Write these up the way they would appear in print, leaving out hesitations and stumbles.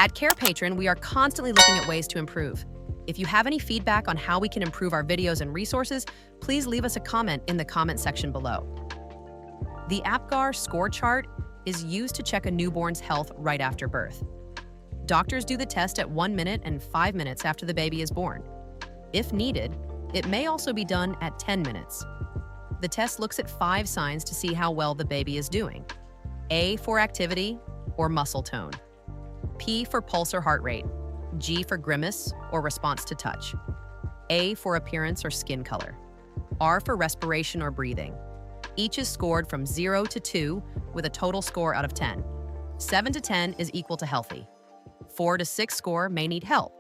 At Carepatron, we are constantly looking at ways to improve. If you have any feedback on how we can improve our videos and resources, please leave us a comment in the comment section below. The Apgar Score Chart is used to check a newborn's health right after birth. Doctors do the test at 1 minute and 5 minutes after the baby is born. If needed, it may also be done at 10 minutes. The test looks at 5 signs to see how well the baby is doing. A for activity or muscle tone. P for pulse or heart rate. G for grimace or response to touch. A for appearance or skin color. R for respiration or breathing. Each is scored from 0 to 2 with a total score out of 10. 7 to 10 is equal to healthy. 4 to 6 score may need help.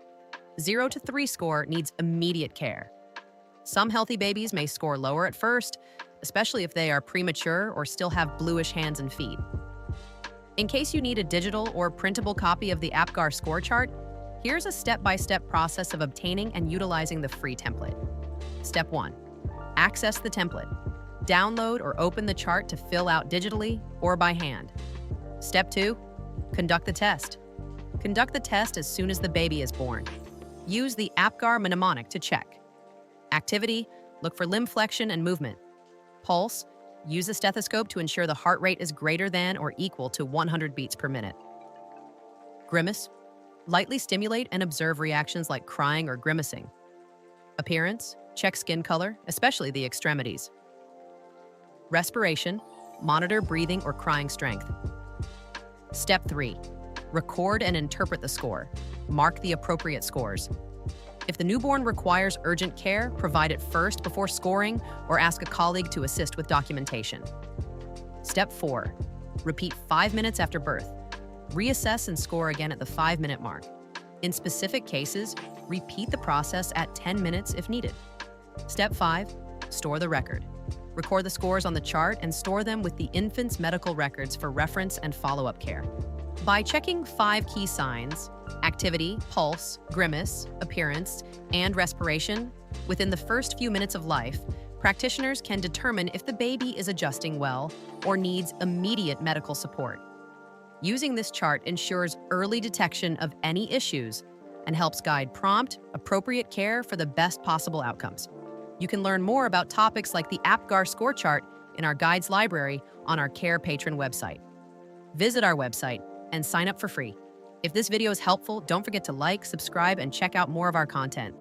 0 to 3 score needs immediate care. Some healthy babies may score lower at first, especially if they are premature or still have bluish hands and feet. In case you need a digital or printable copy of the Apgar Score Chart, here's a step-by-step process of obtaining and utilizing the free template. Step 1. Access the template. Download or open the chart to fill out digitally or by hand. Step 2. Conduct the test. Conduct the test as soon as the baby is born. Use the Apgar mnemonic to check. Activity, look for limb flexion and movement. Pulse, use a stethoscope to ensure the heart rate is greater than or equal to 100 beats per minute. Grimace, lightly stimulate and observe reactions like crying or grimacing. Appearance, check skin color, especially the extremities. Respiration, monitor breathing or crying strength. Step 3. Record and interpret the score. Mark the appropriate scores. If the newborn requires urgent care, provide it first before scoring or ask a colleague to assist with documentation. Step 4. Repeat 5 minutes after birth. Reassess and score again at the 5-minute mark. In specific cases, repeat the process at 10 minutes if needed. Step 5. Store the record. Record the scores on the chart and store them with the infant's medical records for reference and follow-up care. By checking 5 key signs, activity, pulse, grimace, appearance, and respiration, within the first few minutes of life, practitioners can determine if the baby is adjusting well or needs immediate medical support. Using this chart ensures early detection of any issues and helps guide prompt, appropriate care for the best possible outcomes. You can learn more about topics like the Apgar Score Chart in our guides library on our Carepatron website. Visit our website and sign up for free. If this video is helpful, don't forget to like, subscribe, and check out more of our content.